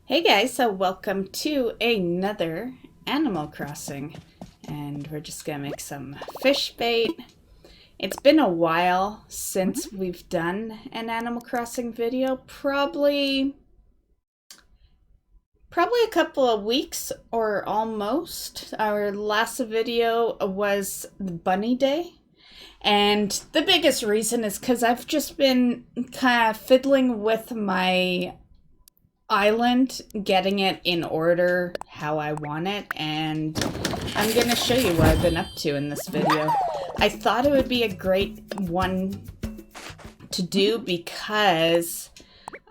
Hey guys, so welcome to another Animal Crossing, and we're just gonna make some fish bait. It's been a while since we've done an Animal Crossing video, probably a couple of weeks or almost. Our last video was Bunny Day, and the biggest reason is because I've just been kind of fiddling with my island, getting it in order how I want it, and I'm gonna show you what I've been up to in this video. I thought it would be a great one to do because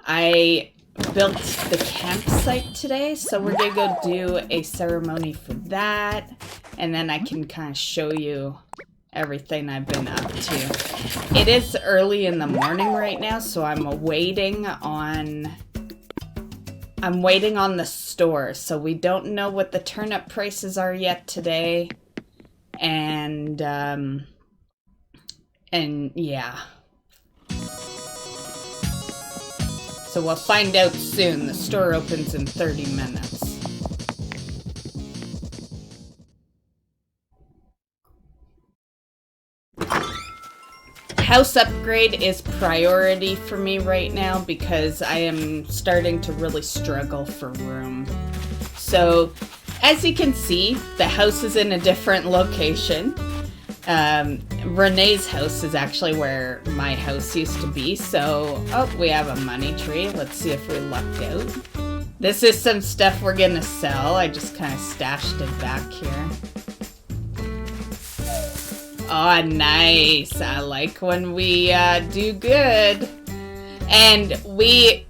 I built the campsite today, so we're gonna go do a ceremony for that, and then I can kind of show you everything I've been up to. It is early in the morning right now, so I'm waiting on the store, so we don't know what the turnip prices are yet today, and yeah. So we'll find out soon. The store opens in 30 minutes. House upgrade is priority for me right now because I am starting to really struggle for room. So, as you can see, the house is in a different location. Renee's house is actually where my house used to be. So, oh, we have a money tree. Let's see if we lucked out. This is some stuff we're gonna sell. I just kind of stashed it back here. Oh, nice. I like when we do good. And we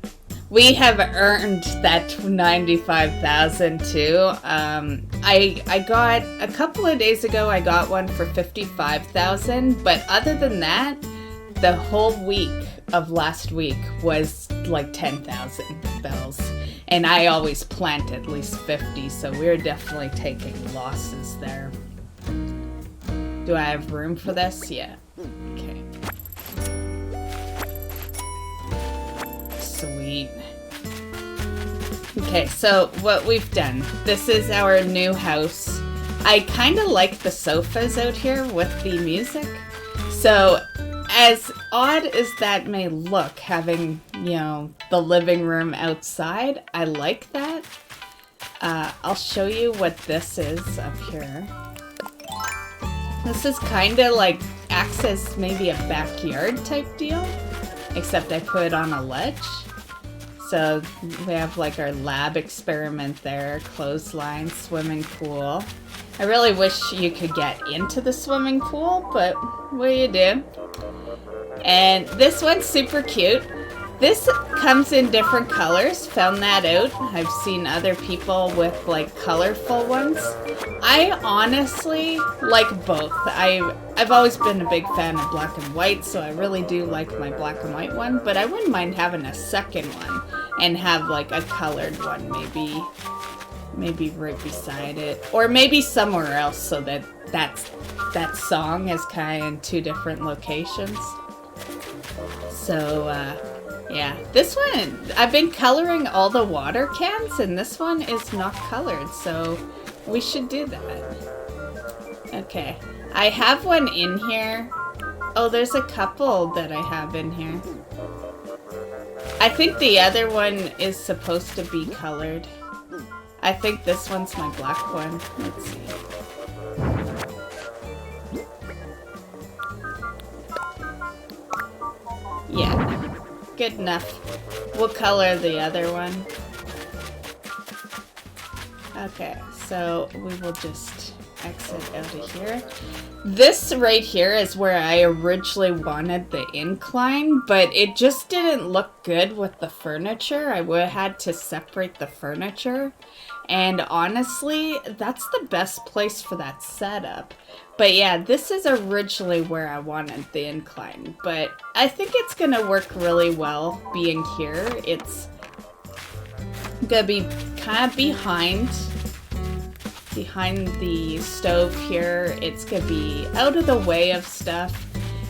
have earned that 95,000 too. I got, a couple of days ago, I got one for 55,000. But other than that, the whole week of last week was like 10,000 bells. And I always plant at least 50, so we're definitely taking losses there. Do I have room for this? Yeah. Okay. Sweet. Okay, so what we've done. This is our new house. I kind of like the sofas out here with the music. So, as odd as that may look, having, you know, the living room outside, I like that. I'll show you what this is up here. This is kind of like acts as maybe a backyard type deal, except I put it on a ledge. So we have like our lab experiment there, clothesline, swimming pool. I really wish you could get into the swimming pool, but what do you do? And this one's super cute. This comes in different colors, found that out. I've seen other people with like colorful ones. I honestly like both. I've always been a big fan of black and white, so I really do like my black and white one, but I wouldn't mind having a second one and have like a colored one maybe right beside it, or maybe somewhere else so that song is kind of in two different locations. So yeah, this one, I've been coloring all the water cans, and this one is not colored, so we should do that. Okay, I have one in here. Oh, there's a couple that I have in here. I think the other one is supposed to be colored. I think this one's my black one. Let's see. Yeah. Good enough. We'll color the other one. Okay, so we will just exit out of here. This right here is where I originally wanted the incline, but it just didn't look good with the furniture. I would have had to separate the furniture. And honestly, that's the best place for that setup. But yeah, this is originally where I wanted the incline. But I think it's going to work really well being here. It's going to be kind of behind the stove here. It's going to be out of the way of stuff.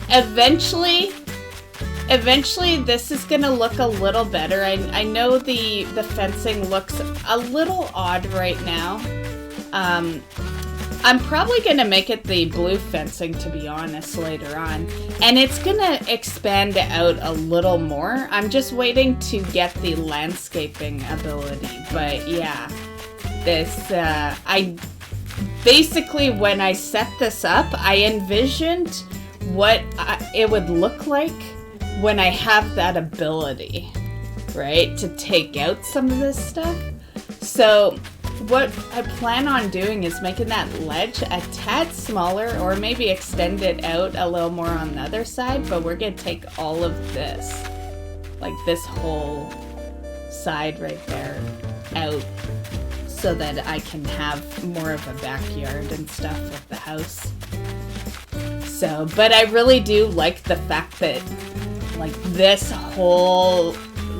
Eventually eventually this is gonna look a little better. I know the fencing looks a little odd right now. I'm probably gonna make it the blue fencing, to be honest, later on. And it's gonna expand out a little more. I'm just waiting to get the landscaping ability. But yeah, this, basically when I set this up, I envisioned what it would look like when I have that ability, right? To take out some of this stuff. So what I plan on doing is making that ledge a tad smaller, or maybe extend it out a little more on the other side, but we're gonna take all of this, like this whole side right there, out so that I can have more of a backyard and stuff with the house. So, but I really do like the fact that like this whole,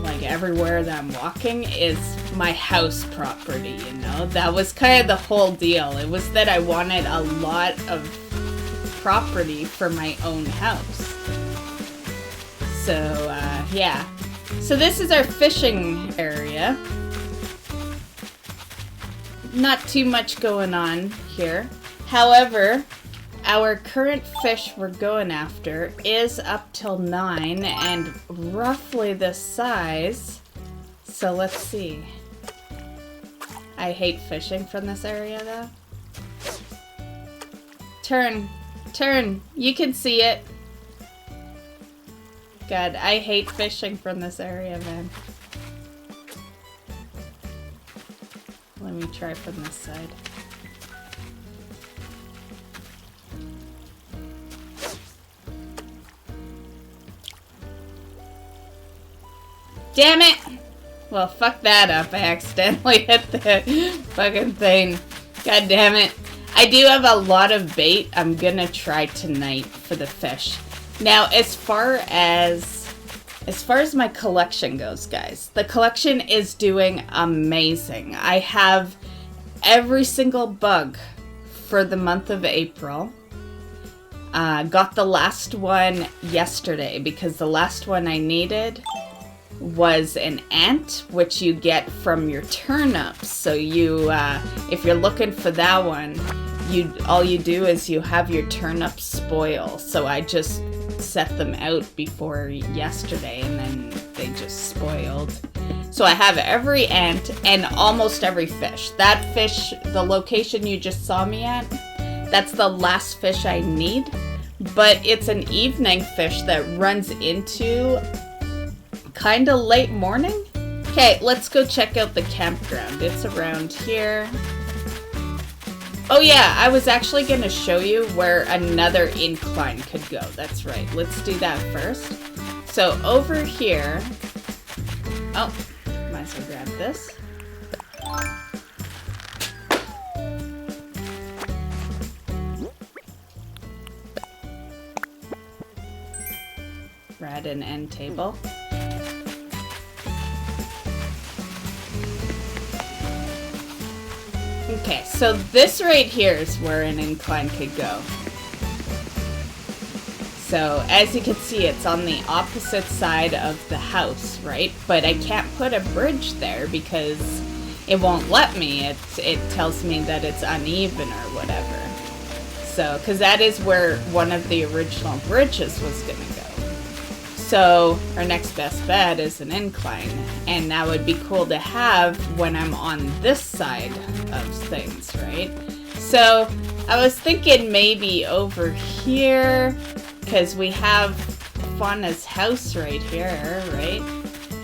like everywhere that I'm walking is my house property, you know? That was kind of the whole deal. It was that I wanted a lot of property for my own house. So, yeah. So this is our fishing area. Not too much going on here. However, our current fish we're going after is up till 9 and roughly the size. So let's see. I hate fishing from this area though. Turn. You can see it. God, I hate fishing from this area, man. Let me try from this side. Damn it! Well, fuck that up. I accidentally hit the fucking thing. God damn it. I do have a lot of bait I'm gonna try tonight for the fish. Now, as far as my collection goes, guys, the collection is doing amazing. I have every single bug for the month of April. Got the last one yesterday because the last one I needed was an ant, which you get from your turnips. So you, if you're looking for that one, all you do is you have your turnips spoil. So I just set them out before yesterday and then they just spoiled. So I have every ant and almost every fish. That fish, the location you just saw me at, that's the last fish I need. But it's an evening fish that runs into kind of late morning. Okay, let's go check out the campground. It's around here. Oh yeah, I was actually going to show you where another incline could go. That's right. Let's do that first. So over here. Oh, might as well grab this. We're at an end table. Okay, so this right here is where an incline could go. So, as you can see, it's on the opposite side of the house, right? But I can't put a bridge there because it won't let me. It tells me that it's uneven or whatever. So, because that is where one of the original bridges was going to go. So, our next best bet is an incline. And that would be cool to have when I'm on this side of things, right? So, I was thinking maybe over here, because we have Fauna's house right here, right?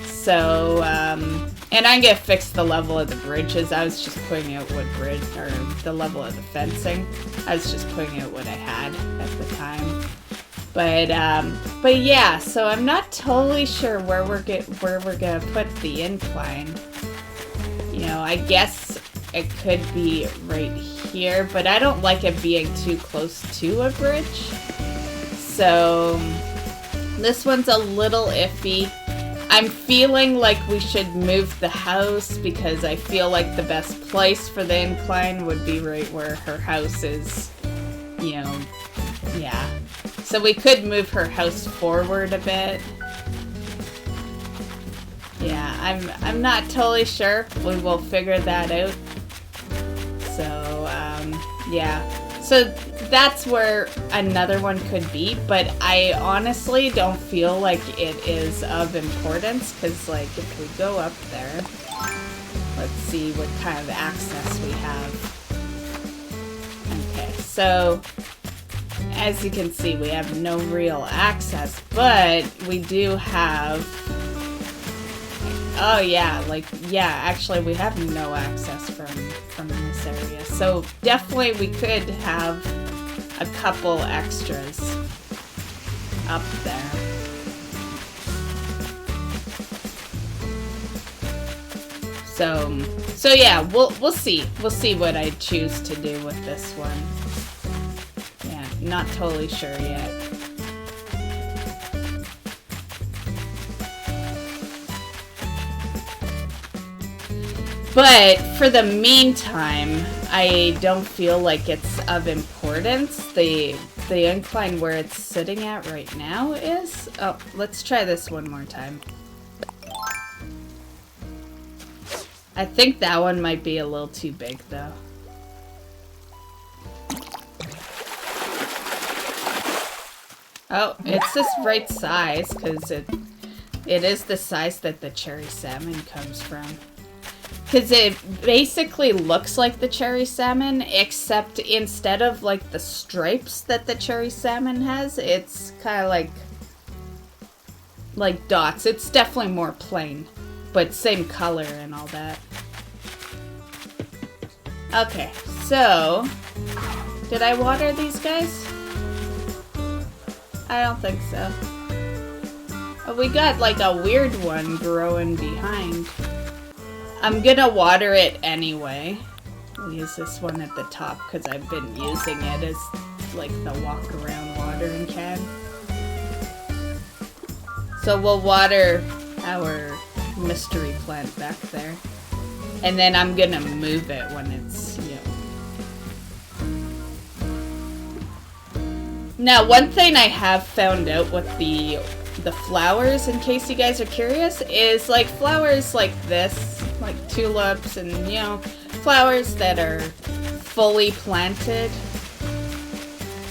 So, and I'm going to fix the level of the bridges. I was just putting out what bridge, or the level of the fencing. I was just putting out what I had at the time. But yeah, so I'm not totally sure where we're gonna put the incline. You know, I guess it could be right here, but I don't like it being too close to a bridge. So this one's a little iffy. I'm feeling like we should move the house because I feel like the best place for the incline would be right where her house is, you know, yeah. So we could move her house forward a bit. Yeah, I'm not totally sure. We will figure that out. So, yeah. So that's where another one could be, but I honestly don't feel like it is of importance, because, like, if we go up there, let's see what kind of access we have. Okay, so as you can see, we have no real access, but we do have... Oh yeah, actually we have no access from this area. So definitely we could have a couple extras up there. So yeah, we'll see. We'll see what I choose to do with this one. Yeah, not totally sure yet. But for the meantime, I don't feel like it's of importance. The incline where it's sitting at right now is... Oh, let's try this one more time. I think that one might be a little too big, though. Oh, it's this right size, because it is the size that the cherry salmon comes from. Because it basically looks like the cherry salmon, except instead of like the stripes that the cherry salmon has, it's kind of like dots. It's definitely more plain, but same color and all that. Okay, so did I water these guys? I don't think so. Oh, we got like a weird one growing behind. I'm gonna water it anyway. I'll use this one at the top because I've been using it as like the walk around watering can. So we'll water our mystery plant back there. And then I'm gonna move it when it's, Now, one thing I have found out with the flowers, in case you guys are curious, is like flowers like this, like tulips and, flowers that are fully planted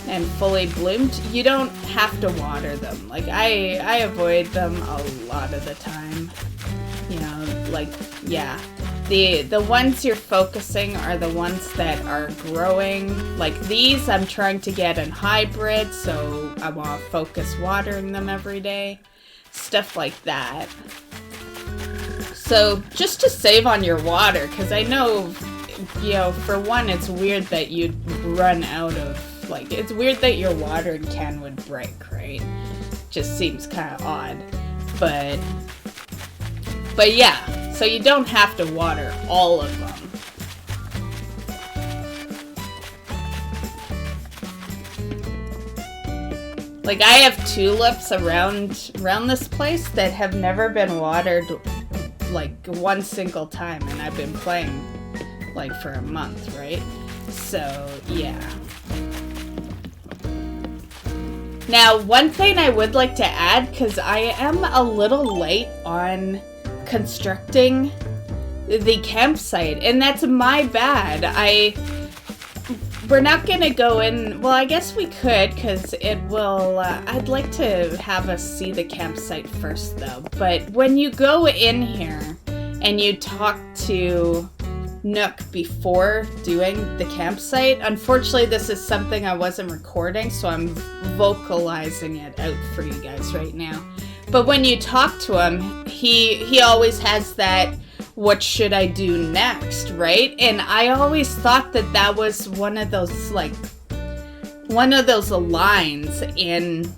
and fully bloomed, you don't have to water them. Like, I avoid them a lot of the time. The ones you're focusing are the ones that are growing. Like these, I'm trying to get in hybrid, so I want to focus watering them every day. Stuff like that. So just to save on your water, because I know, for one, it's weird that you'd run out of, like, it's weird that your watering can would break, right? Just seems kind of odd. But yeah, so you don't have to water all of them. Like, I have tulips around this place that have never been watered, like, one single time, and I've been playing, like, for a month, right? So, yeah. Now, one thing I would like to add, because I am a little late on constructing the campsite, and that's my bad. We're not gonna go in, well, I guess we could, because it will, I'd like to have us see the campsite first, though. But when you go in here and you talk to Nook before doing the campsite, unfortunately this is something I wasn't recording, so I'm vocalizing it out for you guys right now. But when you talk to him, he always has that, what should I do next, right? And I always thought that was one of those lines in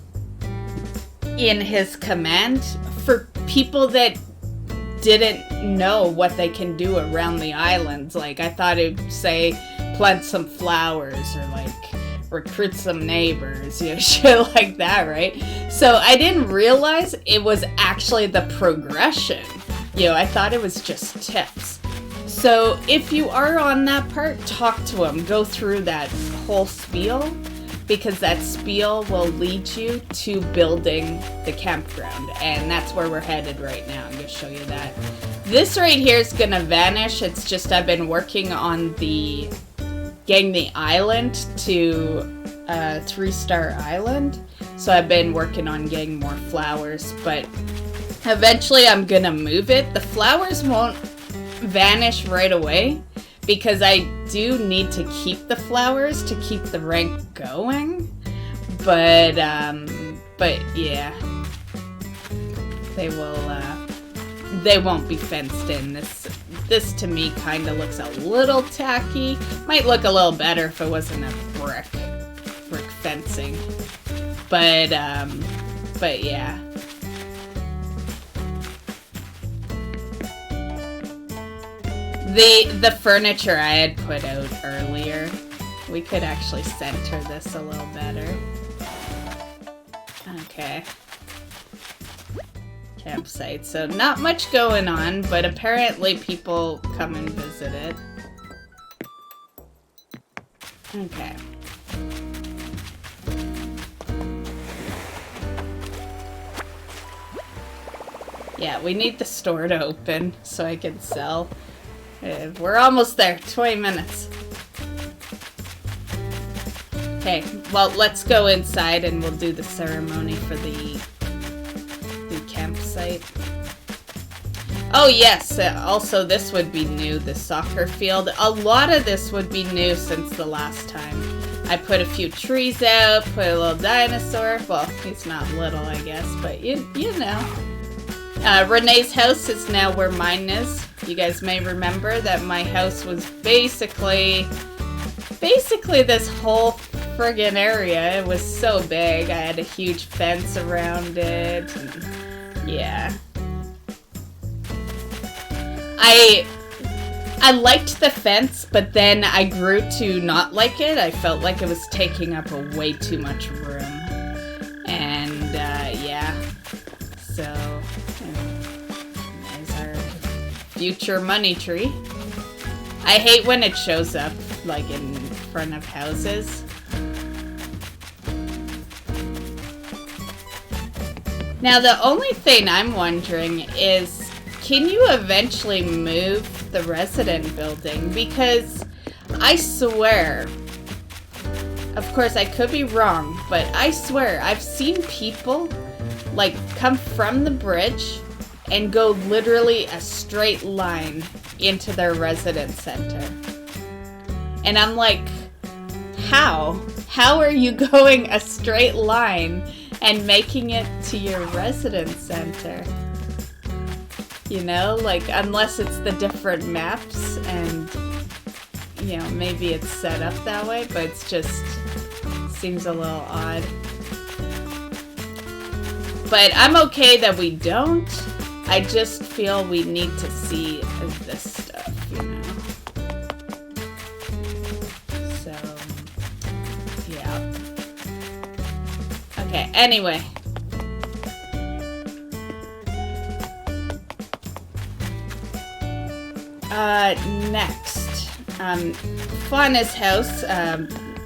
his command for people that didn't know what they can do around the islands. Like, I thought it would say, plant some flowers, or like, recruit some neighbors, shit like that, right? So I didn't realize it was actually the progression. I thought it was just tips. So if you are on that part, talk to him. Go through that whole spiel. because that spiel will lead you to building the campground, and that's where we're headed right now. I'm going to show you that. This right here is going to vanish. It's just I've been working on getting the island to 3-star island, so I've been working on getting more flowers, but eventually I'm going to move it. The flowers won't vanish right away, because I do need to keep the flowers to keep the rank going, but yeah, they won't be fenced in. This to me kind of looks a little tacky. Might look a little better if it wasn't a brick fencing, but yeah. The furniture I had put out earlier, we could actually center this a little better. Okay. Campsite. So not much going on, but apparently people come and visit it. Okay. Yeah, we need the store to open so I can sell. We're almost there. 20 minutes. Okay, well, let's go inside and we'll do the ceremony for the campsite. Oh, yes. Also, this would be new, the soccer field. A lot of this would be new since the last time. I put a few trees out, put a little dinosaur. Well, he's not little, I guess, but you know. Renee's house is now where mine is. You guys may remember that my house was basically this whole friggin' area. It was so big. I had a huge fence around it. And yeah. I liked the fence, but then I grew to not like it. I felt like it was taking up way too much room. And yeah. So there's our future money tree. I hate when it shows up like in front of houses. Now the only thing I'm wondering is, can you eventually move the resident building? Because I swear, of course I could be wrong, but I swear I've seen people like come from the bridge and go literally a straight line into their resident center. And I'm like, how? How are you going a straight line and making it to your resident center? You know, like, unless it's the different maps and, you know, maybe it's set up that way, but it's just seems a little odd. But I'm okay that we don't. I just feel we need to see this stuff, you know. So, yeah. Okay, anyway. Next, Fauna's house.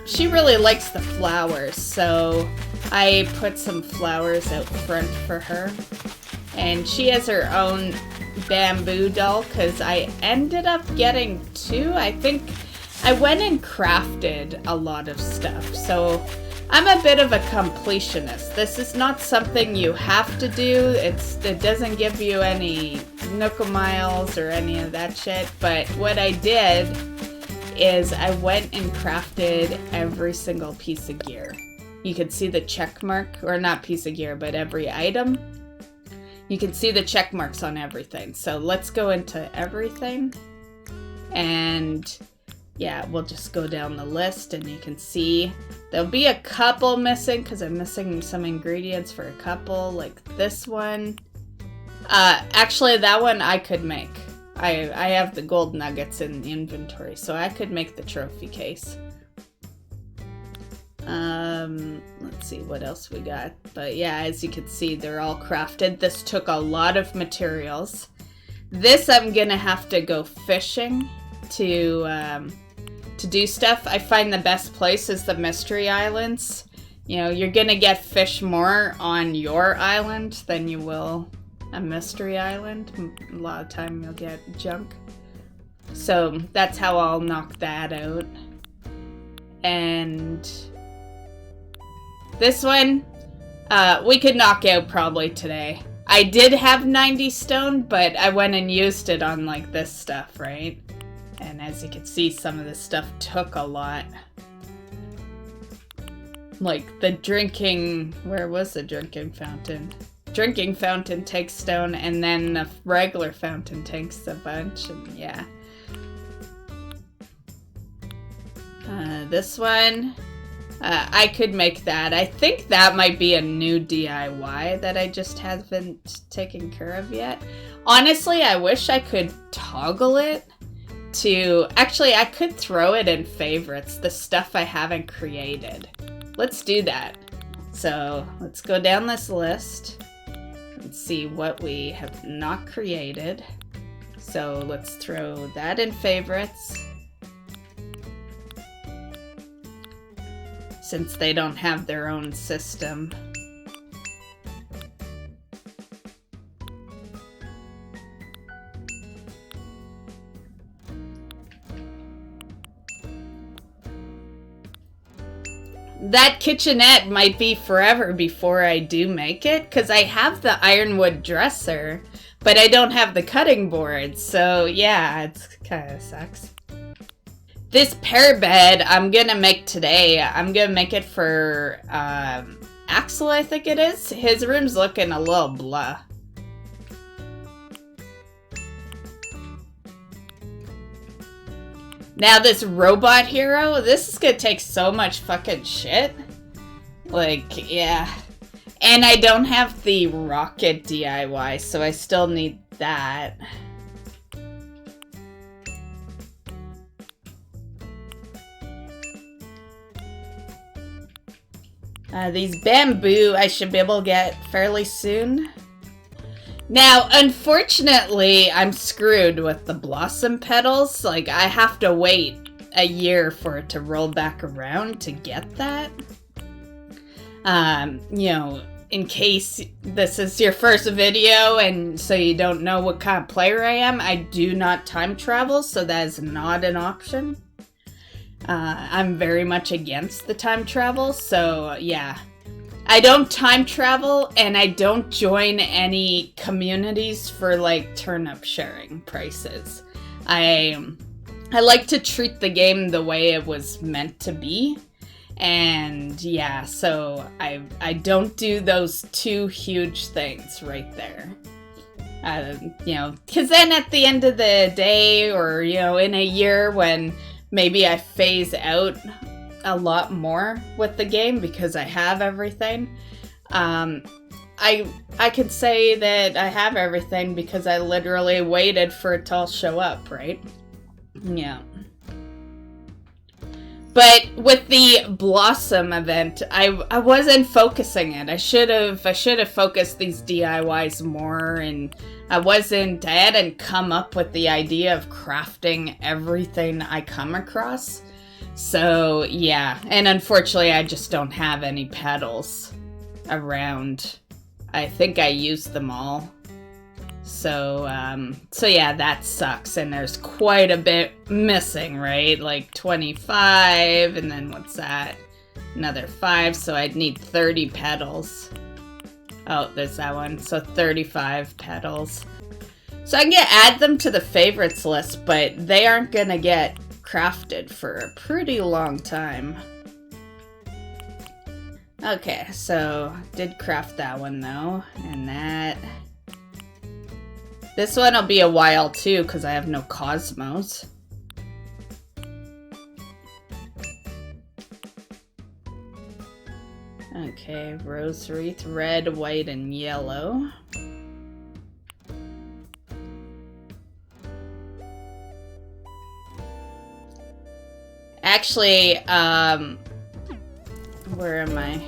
She really likes the flowers, so I put some flowers out front for her. And she has her own bamboo doll, because I ended up getting two. I think I went and crafted a lot of stuff, so I'm a bit of a completionist. This is not something you have to do. It doesn't give you any Nooka Miles or any of that shit, but what I did is I went and crafted every single piece of gear. You could see the check mark, or not piece of gear, but every item. You can see the check marks on everything. So let's go into everything. And yeah, we'll just go down the list and you can see there'll be a couple missing because I'm missing some ingredients for a couple, like this one. Actually, that one I could make. I have the gold nuggets in the inventory, so I could make the trophy case. Let's see what else we got. But yeah, as you can see, they're all crafted. This took a lot of materials. This I'm gonna have to go fishing to to do stuff, I find the best place is the Mystery Islands. You know, you're gonna get fish more on your island than you will a Mystery Island. A lot of time you'll get junk. So that's how I'll knock that out. And this one, we could knock out probably today. I did have 90 stone, but I went and used it on like this stuff, right? And as you can see, some of this stuff took a lot. Like the drinking, where was the drinking fountain? Drinking fountain takes stone, and then the regular fountain takes a bunch, and yeah. This one, I could make that. I think that might be a new DIY that I just haven't taken care of yet. Honestly, I wish I could toggle it to... Actually, I could throw it in favorites, the stuff I haven't created. Let's do that. So, let's go down this list and see what we have not created. So, let's throw that in favorites. Since they don't have their own system. That kitchenette might be forever before I do make it, because I have the ironwood dresser, but I don't have the cutting board, so yeah, it's kind of sucks. This pear bed I'm gonna make today. I'm gonna make it for Axel, I think it is. His room's looking a little blah. Now this robot hero, this is gonna take so much fucking shit. Like, yeah. And I don't have the rocket DIY, so I still need that. These bamboo I should be able to get fairly soon. Now, unfortunately, I'm screwed with the blossom petals. Like, I have to wait a year for it to roll back around to get that. You know, in case this is your first video and so you don't know what kind of player I am, I do not time travel, so that is not an option. I'm very much against the time travel, so yeah. I don't time travel, and I don't join any communities for, like, turnip sharing prices. I like to treat the game the way it was meant to be, and yeah, so I don't do those two huge things right there. You know, because then at the end of the day, or, you know, in a year when maybe I phase out a lot more with the game because I have everything. I could say that I have everything because I literally waited for it to all show up, right? Yeah. But with the Blossom event, I wasn't focusing it. I should have focused these DIYs more, and I hadn't come up with the idea of crafting everything I come across. So, yeah. And unfortunately, I just don't have any petals around. I think I used them all. So yeah, that sucks. And there's quite a bit missing, right? Like 25, and then what's that? Another 5, so I'd need 30 petals. Oh, there's that one. So 35 petals. So I can add them to the favorites list, but they aren't gonna get crafted for a pretty long time. Okay, so did craft that one though, and that. This one will be a while too, because I have no cosmos. Okay, rose wreath, red, white, and yellow. Actually, where am I?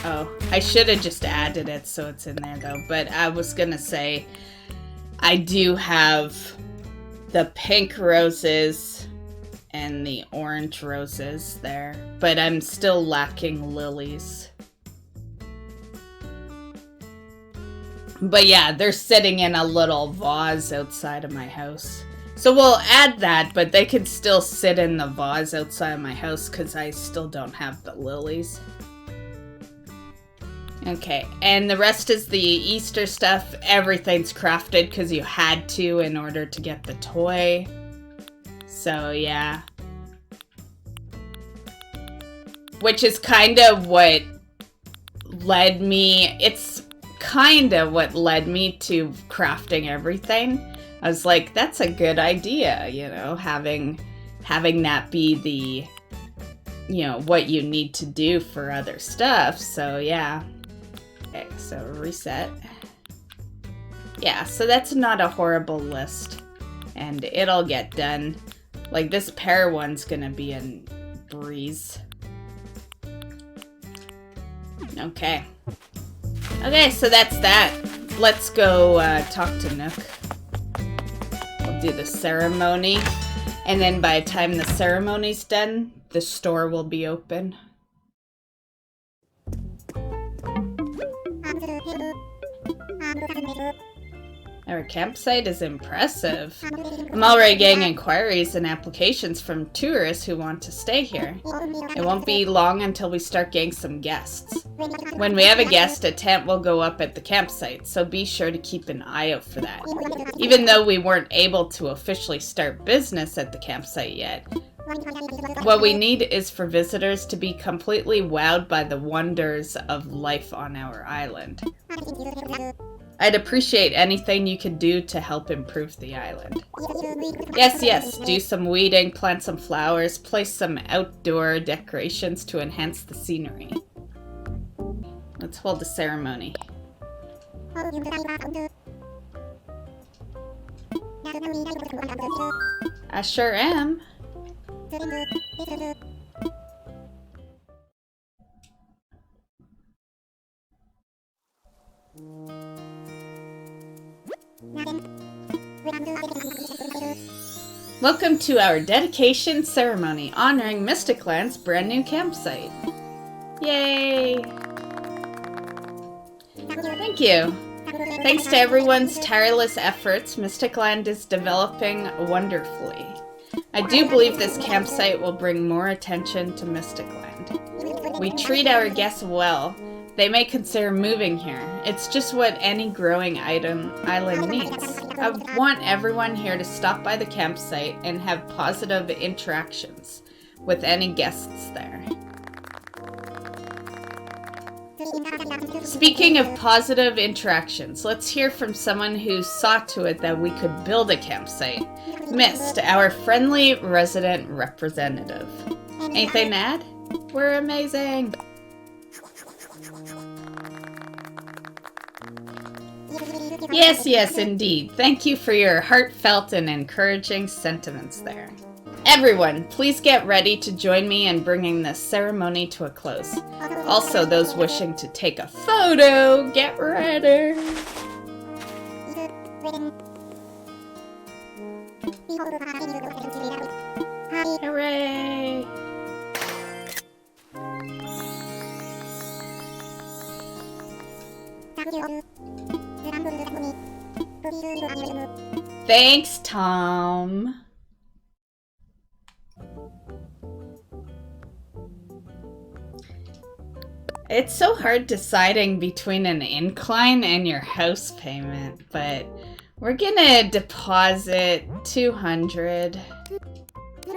Oh, I should have just added it so it's in there though, but I was gonna say I do have the pink roses and the orange roses there, but I'm still lacking lilies. But yeah, they're sitting in a little vase outside of my house. So we'll add that, but they can still sit in the vase outside of my house because I still don't have the lilies. Okay, and the rest is the Easter stuff. Everything's crafted because you had to in order to get the toy. So yeah. Which is kind of what led me, it's kind of what led me to crafting everything. I was like, that's a good idea, you know, having that be the, you know, what you need to do for other stuff. So yeah. Okay, so reset. Yeah, so that's not a horrible list. And it'll get done. Like, this pear one's gonna be a breeze. Okay. Okay, so that's that. Let's go talk to Nook. We'll do the ceremony. And then by the time the ceremony's done, the store will be open. Our campsite is impressive. I'm already getting inquiries and applications from tourists who want to stay here. It won't be long until we start getting some guests. When we have a guest, a tent will go up at the campsite, so be sure to keep an eye out for that. Even though we weren't able to officially start business at the campsite yet, what we need is for visitors to be completely wowed by the wonders of life on our island. I'd appreciate anything you could do to help improve the island. Yes, do some weeding, plant some flowers, place some outdoor decorations to enhance the scenery. Let's hold the ceremony. I sure am. Welcome to our dedication ceremony honoring Mystic Land's brand new campsite. Yay! Thank you. Thanks to everyone's tireless efforts, Mystic Land is developing wonderfully. I do believe this campsite will bring more attention to Mystic Land. We treat our guests well. They may consider moving here. It's just what any growing island needs. I want everyone here to stop by the campsite and have positive interactions with any guests there. Speaking of positive interactions, let's hear from someone who saw to it that we could build a campsite. Mist, our friendly resident representative. Anything to add? We're amazing! Yes, indeed. Thank you for your heartfelt and encouraging sentiments there. Everyone, please get ready to join me in bringing this ceremony to a close. Also, those wishing to take a photo, get ready. Hooray! Thanks, Tom. It's so hard deciding between an incline and your house payment, but we're gonna deposit $200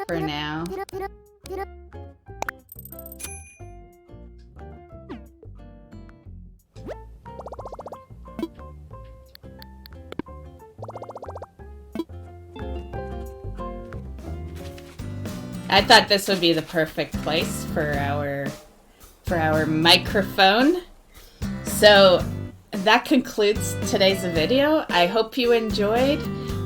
for now. I thought this would be the perfect place for our microphone. So that concludes today's video. I hope you enjoyed.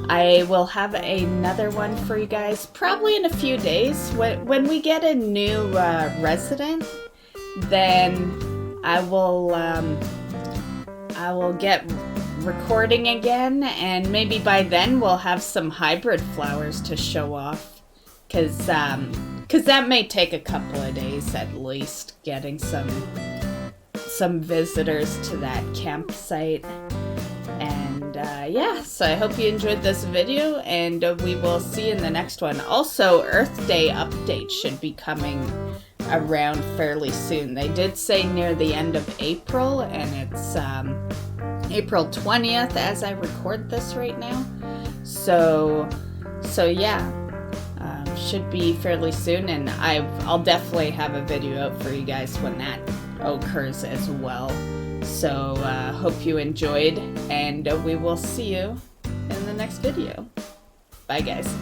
I will have another one for you guys probably in a few days. When we get a new resident, then I will get recording again, and maybe by then we'll have some hybrid flowers to show off. because that may take a couple of days at least, getting some visitors to that campsite. And yeah, so I hope you enjoyed this video, and we will see you in the next one. Also, Earth Day update should be coming around fairly soon. They did say near the end of April, and it's April 20th as I record this right now. So yeah, should be fairly soon, and I'll definitely have a video out for you guys when that occurs as well. So hope you enjoyed, and we will see you in the next video. Bye guys.